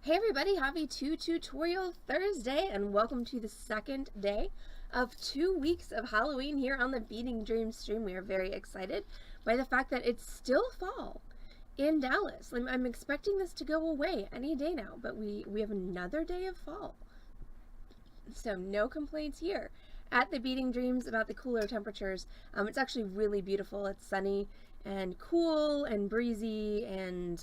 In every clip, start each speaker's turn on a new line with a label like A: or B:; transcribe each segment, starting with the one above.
A: Hey everybody, happy Tutorial Thursday and welcome to the second day of 2 weeks of Halloween here on the Beading Dreams stream. We are very excited by the fact that it's still fall in Dallas. I'm expecting this to go away any day now, but we have another day of fall. So no complaints here at the Beading Dreams about the cooler temperatures. It's actually really beautiful. It's sunny and cool and breezy and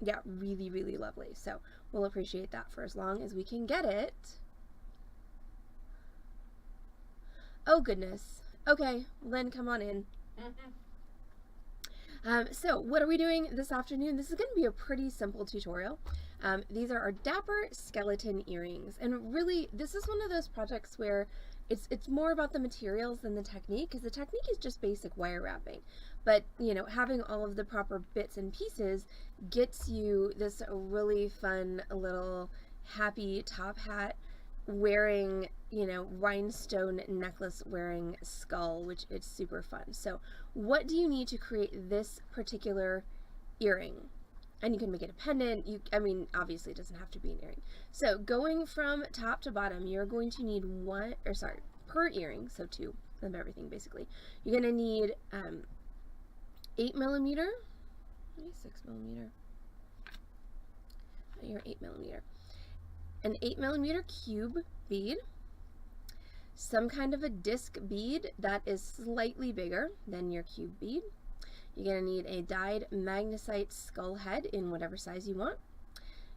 A: yeah, really, really lovely. So we'll appreciate that for as long as we can get it. Oh, goodness. Okay, Lynn, come on in. So what are we doing this afternoon? This is going to be a pretty simple tutorial. These are our Dapper skeleton earrings. And really, this is one of those projects where it's more about the materials than the technique, because the technique is just basic wire wrapping. But, you know, having all of the proper bits and pieces gets you this really fun little happy top hat wearing, you know, rhinestone necklace wearing skull, which is super fun. So what do you need to create this particular earring? And you can make it a pendant. I mean, obviously it doesn't have to be an earring. So going from top to bottom, you're going to need per earring, so 2 of everything basically. You're going to need 8mm, maybe 6mm, your 8mm, an 8mm cube bead, some kind of a disc bead that is slightly bigger than your cube bead. You're going to need a dyed magnesite skull head in whatever size you want.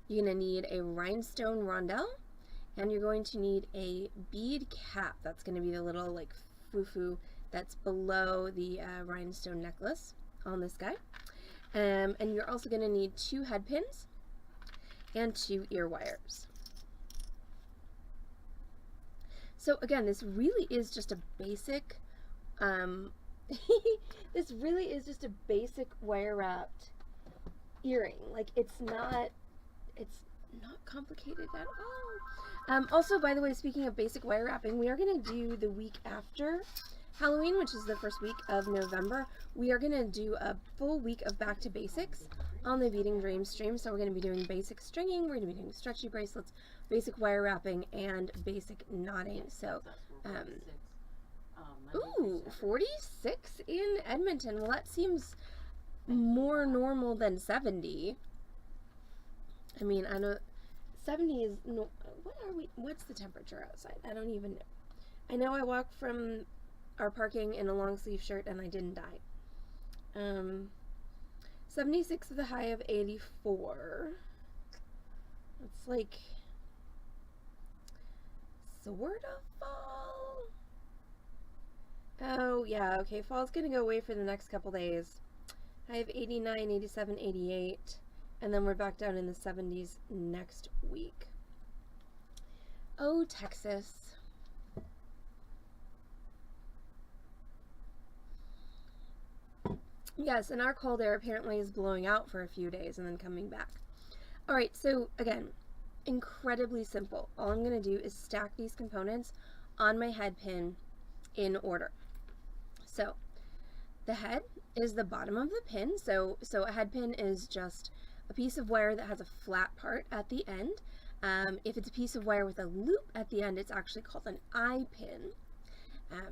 A: You're going to need a rhinestone rondelle, and you're going to need a bead cap. That's going to be the little like foo-foo that's below the rhinestone necklace on this guy. And you're also going to need 2 head pins and 2 ear wires. So again, this really is just a basic this really is just a basic wire wrapped earring. Like it's not complicated at all. Also, by the way, speaking of basic wire wrapping, we are going to do the week after Halloween, which is the first week of November. We are going to do a full week of back to basics on the Beading Dreams stream. So we're going to be doing basic stringing, we're going to be doing stretchy bracelets, basic wire wrapping, and basic knotting. So ooh, 46 in Edmonton. Well, that seems more normal than 70. I mean, I know 70 is no. What's the temperature outside? I don't even know. I know I walked from our parking in a long sleeve shirt and I didn't die. 76 with a high of 84. It's like sort of fall. Oh yeah, okay, fall's gonna go away for the next couple days. I have 89, 87, 88, and then we're back down in the 70s next week. Oh, Texas. Yes, and our cold air apparently is blowing out for a few days and then coming back. Alright, so again, incredibly simple. All I'm going to do is stack these components on my head pin in order. So the head is the bottom of the pin. So a head pin is just a piece of wire that has a flat part at the end. If it's a piece of wire with a loop at the end, it's actually called an eye pin.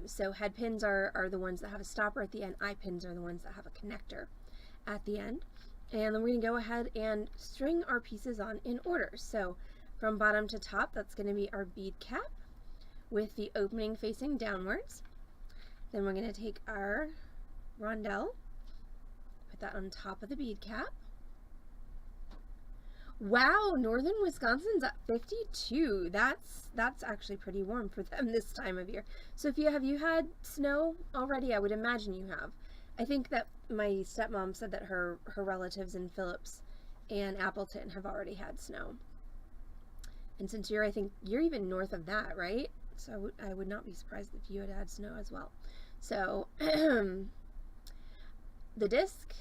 A: So head pins are the ones that have a stopper at the end. Eye pins are the ones that have a connector at the end. And then we're going to go ahead and string our pieces on in order. So from bottom to top, that's going to be our bead cap with the opening facing downwards. Then we're going to take our rondelle, put that on top of the bead cap. Wow, northern Wisconsin's at 52. That's actually pretty warm for them this time of year. So have you had snow already? I would imagine you have. I think that my stepmom said that her relatives in Phillips and Appleton have already had snow. And since I think you're even north of that, right? So I would not be surprised if you had snow as well. So the disc,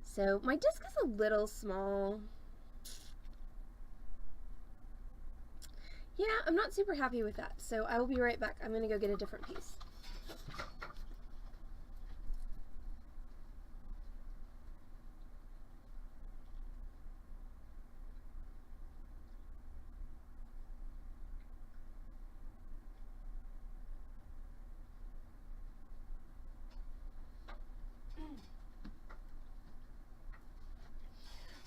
A: so my disc is a little small. Yeah, I'm not super happy with that. So I will be right back. I'm going to go get a different piece.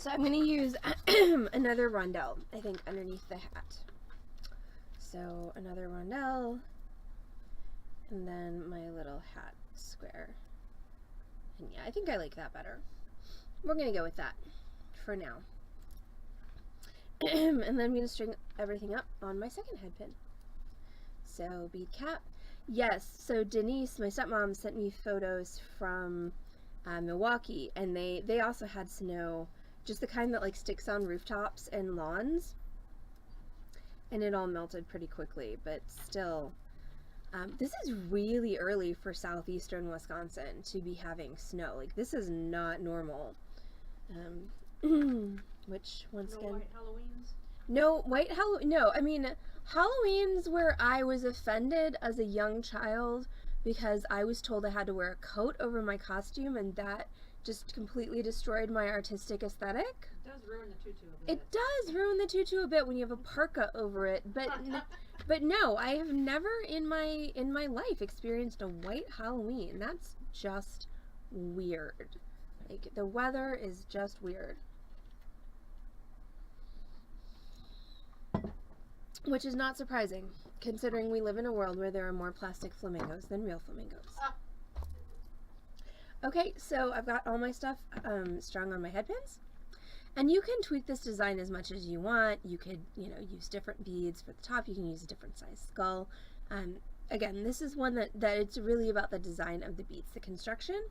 A: So I'm going to use another rondelle, I think, underneath the hat. So another rondelle, and then my little hat square. And yeah, I think I like that better. We're going to go with that for now. And then I'm going to string everything up on my second head pin. So bead cap. Yes, so Denise, my stepmom, sent me photos from Milwaukee, and they also had snow, just the kind that like sticks on rooftops and lawns, and it all melted pretty quickly, but still, this is really early for southeastern Wisconsin to be having snow. Like, this is not normal. Which, once again,
B: white Halloweens?
A: No, white Halloween, no, I mean, Halloween's where I was offended as a young child because I was told I had to wear a coat over my costume, and that just completely destroyed my artistic aesthetic.
B: It does ruin the tutu a bit.
A: It does ruin the tutu a bit when you have a parka over it, but no, I have never in my life experienced a white Halloween. That's just weird. Like, the weather is just weird. Which is not surprising, considering we live in a world where there are more plastic flamingos than real flamingos. Okay, so I've got all my stuff strung on my head pins. And you can tweak this design as much as you want. You could, use different beads for the top. You can use a different size skull. Again, this is one that it's really about the design of the beads. The construction,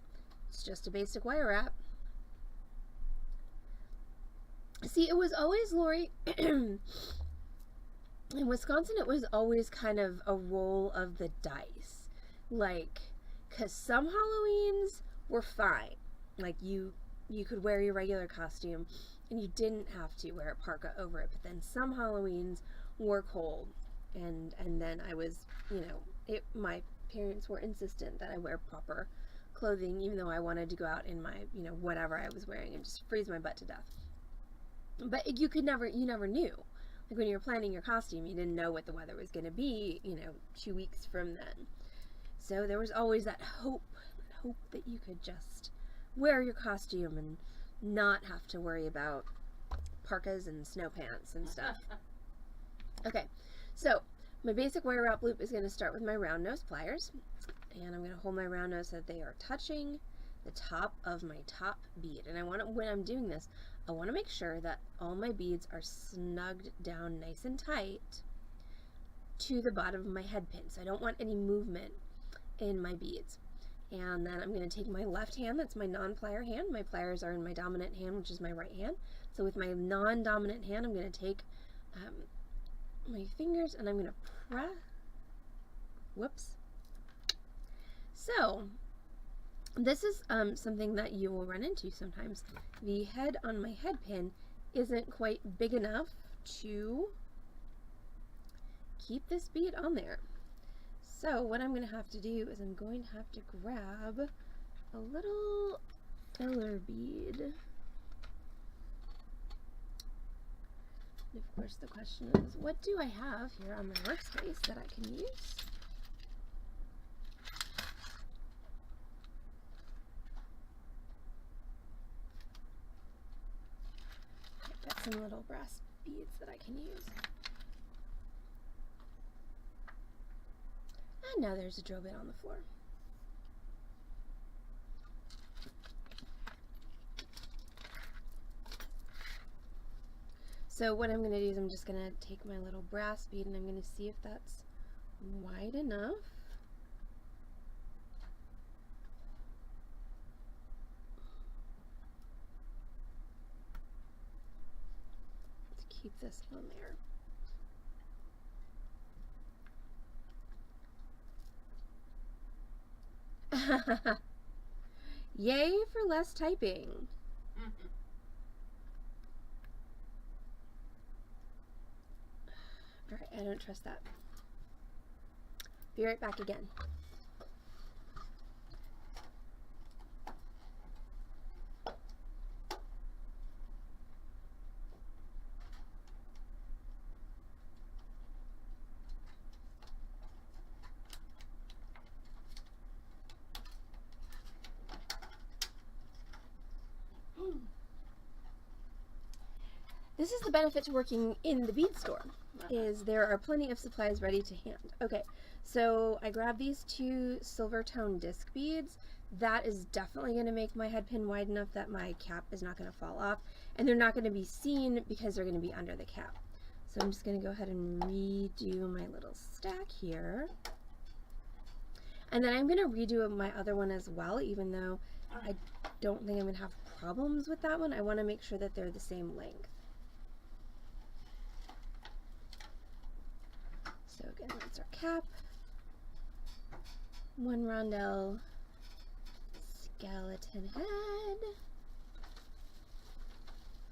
A: it's just a basic wire wrap. See, it was always, Lori, in Wisconsin, it was always kind of a roll of the dice. Like, because some Halloweens were fine. Like, you could wear your regular costume and you didn't have to wear a parka over it. But then some Halloweens were cold. And then I was, my parents were insistent that I wear proper clothing, even though I wanted to go out in my, whatever I was wearing and just freeze my butt to death. But you never knew. Like, when you were planning your costume, you didn't know what the weather was going to be, 2 weeks from then. So there was always that hope that you could just wear your costume and not have to worry about parkas and snow pants and stuff. Okay, so my basic wire wrap loop is going to start with my round nose pliers, and I'm going to hold my round nose so that they are touching the top of my top bead. And when I'm doing this, I want to make sure that all my beads are snugged down nice and tight to the bottom of my head pin. So I don't want any movement in my beads. And then I'm going to take my left hand, that's my non-plier hand. My pliers are in my dominant hand, which is my right hand. So with my non-dominant hand, I'm going to take my fingers and I'm going to press. Whoops. So this is something that you will run into sometimes. The head on my head pin isn't quite big enough to keep this bead on there. So what I'm going to have to do is I'm going to have to grab a little filler bead. And of course the question is, what do I have here on my workspace that I can use? I've got some little brass beads that I can use. And now there's a drill bit on the floor. So what I'm going to do is I'm just going to take my little brass bead and I'm going to see if that's wide enough. To keep this on there. Yay for less typing. Alright, I don't trust that. Be right back again. this is the benefit to working in the bead store, is there are plenty of supplies ready to hand. Okay, so I grabbed these 2 silver tone disc beads. That is definitely going to make my head pin wide enough that my cap is not going to fall off, and they're not going to be seen because they're going to be under the cap. So I'm just going to go ahead and redo my little stack here. And then I'm going to redo my other one as well, even though I don't think I'm going to have problems with that one. I want to make sure that they're the same length. So again, that's our cap. 1 rondelle, skeleton head,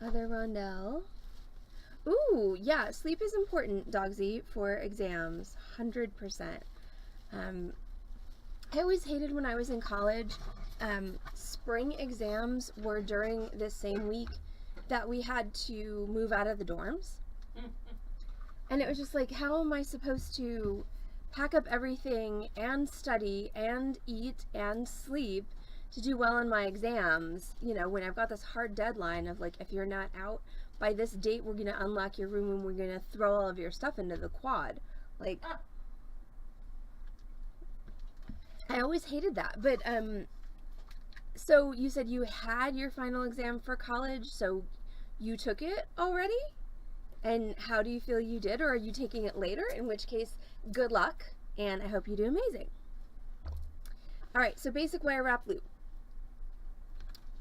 A: other rondelle. Ooh, yeah, sleep is important, Dogsy, for exams, 100%. I always hated when I was in college, spring exams were during this same week that we had to move out of the dorms. And it was just like, how am I supposed to pack up everything and study and eat and sleep to do well in my exams, you know, when I've got this hard deadline of like, if you're not out by this date, we're going to unlock your room and we're going to throw all of your stuff into the quad. Like, I always hated that. But, so you said you had your final exam for college, so you took it already? And how do you feel you did? Or are you taking it later? In which case, good luck, and I hope you do amazing. All right, so basic wire wrap loop.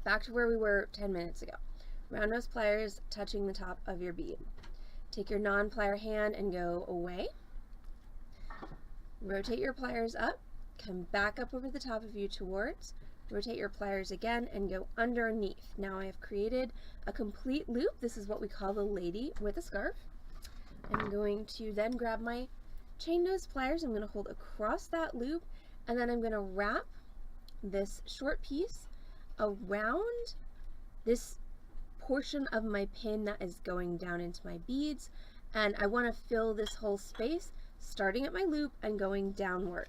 A: Back to where we were 10 minutes ago. Round nose pliers touching the top of your bead. Take your non-plier hand and go away. Rotate your pliers up, come back up over the top of you towards. Rotate your pliers again and go underneath. Now I have created a complete loop. This is what we call the lady with a scarf. I'm going to then grab my chain nose pliers. I'm going to hold across that loop, and then I'm going to wrap this short piece around this portion of my pin that is going down into my beads, and I want to fill this whole space starting at my loop and going downward.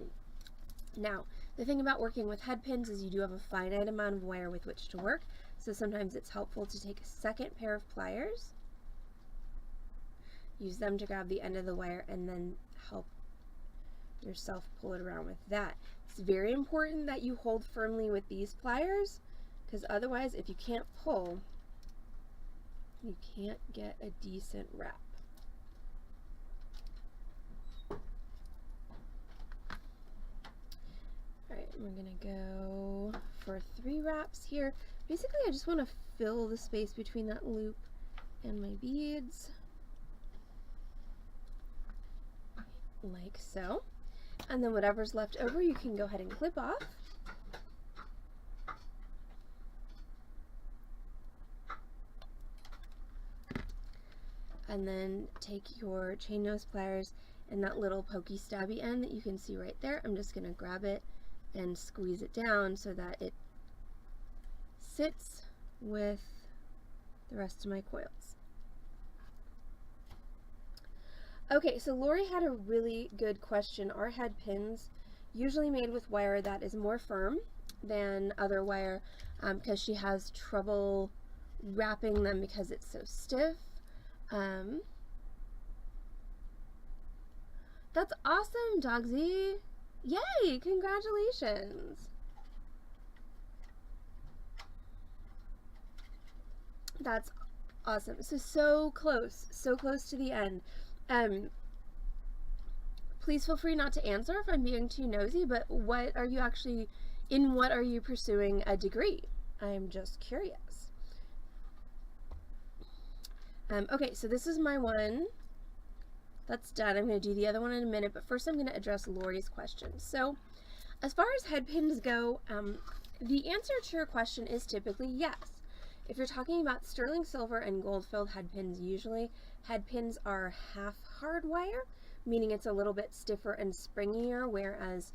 A: Now, the thing about working with head pins is you do have a finite amount of wire with which to work, so sometimes it's helpful to take a second pair of pliers, use them to grab the end of the wire, and then help yourself pull it around with that. It's very important that you hold firmly with these pliers, because otherwise, if you can't pull, you can't get a decent wrap. Alright, we're going to go for 3 wraps here. Basically, I just want to fill the space between that loop and my beads, like so. And then whatever's left over, you can go ahead and clip off. And then take your chain nose pliers and that little pokey stabby end that you can see right there. I'm just going to grab it and squeeze it down so that it sits with the rest of my coils. Okay, so Lori had a really good question. Are head pins usually made with wire that is more firm than other wire because she has trouble wrapping them because it's so stiff? That's awesome, Dogsy. Yay, congratulations. That's awesome. So close to the end. Please feel free not to answer if I'm being too nosy, but what are you pursuing a degree? I'm just curious. Okay, so this is my one. That's done. I'm going to do the other one in a minute, but first I'm going to address Lori's question. So, as far as head pins go, the answer to your question is typically yes. If you're talking about sterling silver and gold-filled head pins, usually head pins are half hard wire, meaning it's a little bit stiffer and springier, whereas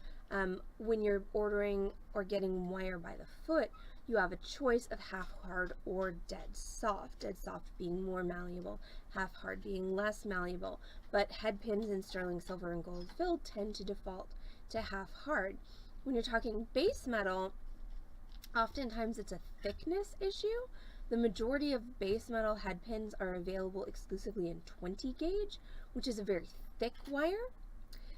A: when you're ordering or getting wire by the foot, you have a choice of half hard or dead soft being more malleable, half hard being less malleable. But head pins in sterling silver and gold filled tend to default to half hard. When you're talking base metal, oftentimes it's a thickness issue. The majority of base metal head pins are available exclusively in 20 gauge, which is a very thick wire.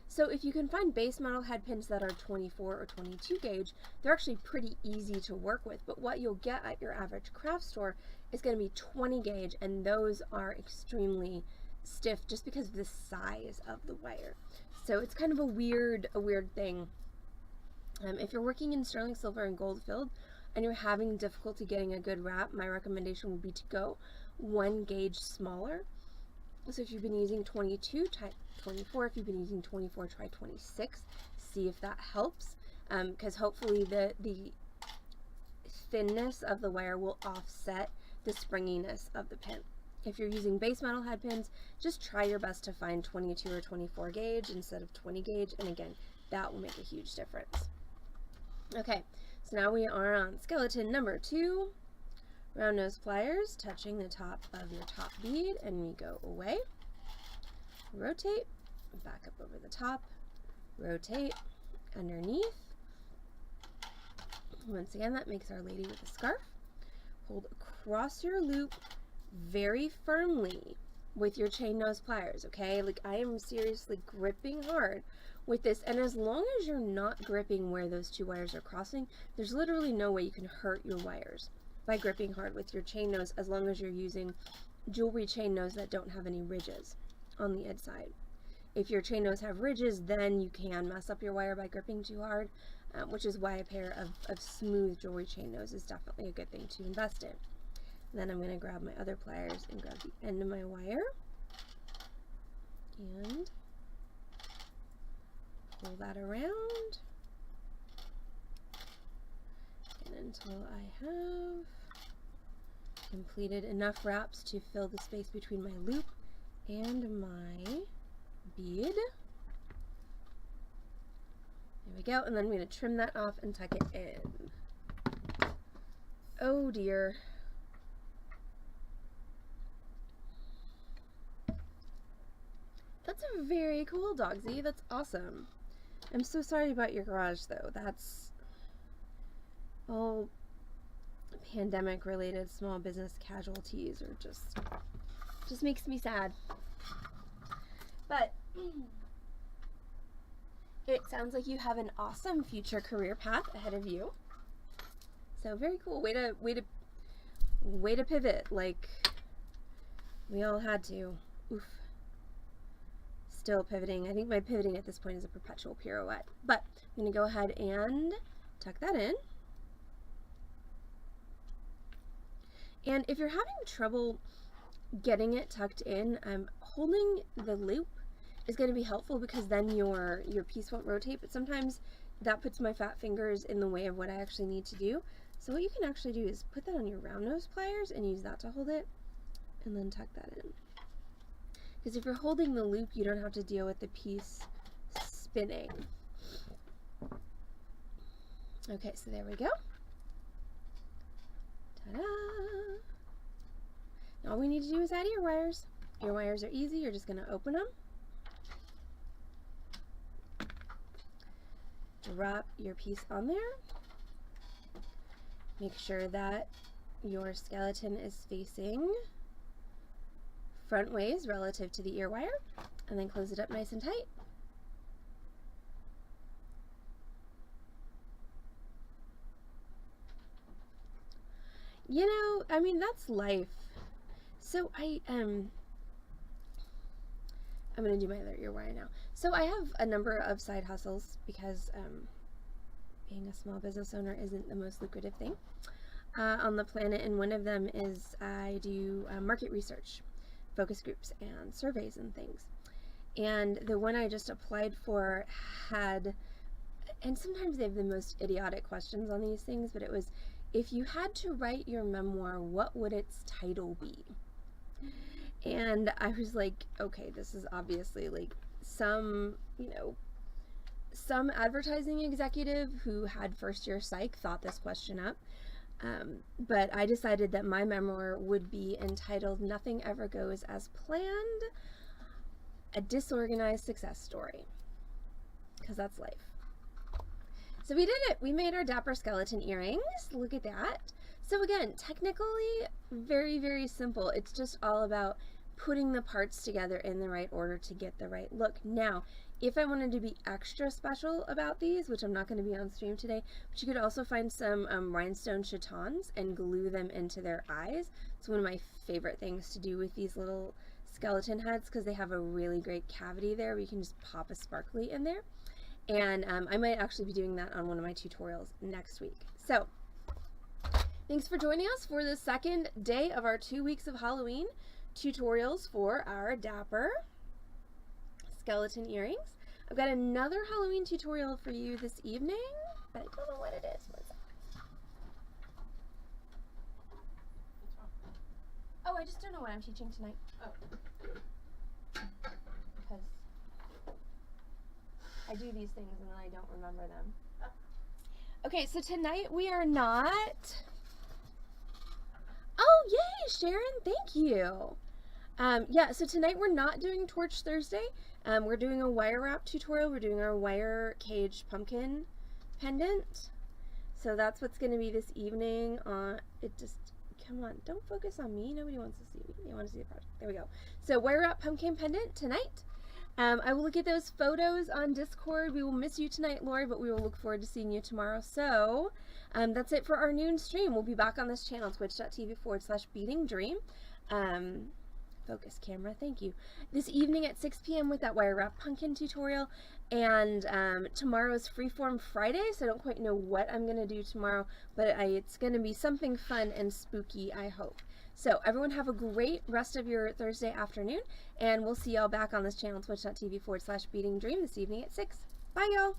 A: So if you can find base metal head pins that are 24 or 22 gauge, they're actually pretty easy to work with. But what you'll get at your average craft store is going to be 20 gauge, and those are extremely stiff just because of the size of the wire. So it's kind of a weird thing. If you're working in sterling silver and gold filled and you're having difficulty getting a good wrap, my recommendation would be to go 1 gauge smaller. So if you've been using 22, try 24. If you've been using 24, try 26. See if that helps, because hopefully the thinness of the wire will offset the springiness of the pin. If you're using base metal head pins, just try your best to find 22 or 24 gauge instead of 20 gauge, and again, that will make a huge difference. Okay, so now we are on skeleton number 2. Round nose pliers touching the top of your top bead, and we go away, rotate, back up over the top, rotate, underneath. Once again, that makes Our Lady with a scarf. Hold across your loop very firmly with your chain nose pliers, okay? Like, I am seriously gripping hard with this, and as long as you're not gripping where those two wires are crossing, there's literally no way you can hurt your wires by gripping hard with your chain nose, as long as you're using jewelry chain nose that don't have any ridges on the inside. If your chain nose have ridges, then you can mess up your wire by gripping too hard, which is why a pair of smooth jewelry chain nose is definitely a good thing to invest in. Then I'm going to grab my other pliers and grab the end of my wire and pull that around, and until I have completed enough wraps to fill the space between my loop and my bead. There we go, and then I'm going to trim that off and tuck it in. Oh dear. That's a very cool Dogsy. That's awesome. I'm so sorry about your garage though. That's all pandemic related small business casualties, or just makes me sad. But it sounds like you have an awesome future career path ahead of you. So very cool. Way to pivot, like we all had to. Oof. Still pivoting. I think my pivoting at this point is a perpetual pirouette. But I'm going to go ahead and tuck that in. And if you're having trouble getting it tucked in, holding the loop is going to be helpful, because then your piece won't rotate, but sometimes that puts my fat fingers in the way of what I actually need to do. So what you can actually do is put that on your round nose pliers and use that to hold it, and then tuck that in. Because if you're holding the loop, you don't have to deal with the piece spinning. Okay, so there we go. Ta-da! Now all we need to do is add ear wires. Ear wires are easy. You're just going to open them, drop your piece on there, make sure that your skeleton is facing front ways relative to the ear wire, and then close it up nice and tight. You know, I mean, that's life. So I'm going to do my other ear wire now. So I have a number of side hustles, because being a small business owner isn't the most lucrative thing on the planet, and one of them is I do market research, focus groups and surveys and things. And the one I just applied for had, and sometimes they have the most idiotic questions on these things, but it was, if you had to write your memoir, what would its title be? And I was like, okay, this is obviously like some advertising executive who had first year psych thought this question up. But I decided that my memoir would be entitled Nothing Ever Goes as Planned, a Disorganized Success Story, because that's life. So we did it. We made our Dapper skeleton earrings. Look at that. So again, technically very, very simple. It's just all about putting the parts together in the right order to get the right look. Now, if I wanted to be extra special about these, which I'm not going to be on stream today, but you could also find some rhinestone chatons and glue them into their eyes. It's one of my favorite things to do with these little skeleton heads because they have a really great cavity there where you can just pop a sparkly in there. And I might actually be doing that on one of my tutorials next week. So, thanks for joining us for the second day of our 2 weeks of Halloween tutorials for our Dapper skeleton earrings. I've got another Halloween tutorial for you this evening, but I don't know what it is. What is it?
B: What's wrong?
A: Oh, I just don't know what I'm teaching tonight.
B: Oh.
A: Because I do these things and then I don't remember them. Okay, so tonight we are not... Oh, yay, Sharon, thank you. Yeah, so tonight we're not doing Torch Thursday. We're doing a wire wrap tutorial. We're doing our wire cage pumpkin pendant. So that's what's going to be this evening. Come on, don't focus on me. Nobody wants to see me. They want to see the project. There we go. So wire wrap pumpkin pendant tonight. I will look at those photos on Discord. We will miss you tonight, Lori, but we will look forward to seeing you tomorrow. So that's it for our noon stream. We'll be back on this channel, twitch.tv/beadingdream. Focus camera, thank you. This evening at 6 p.m. with that wire wrap pumpkin tutorial. And tomorrow is Freeform Friday, so I don't quite know what I'm going to do tomorrow, but it's going to be something fun and spooky, I hope. So everyone have a great rest of your Thursday afternoon, and we'll see y'all back on this channel, twitch.tv/beadingdream this evening at 6. Bye, y'all.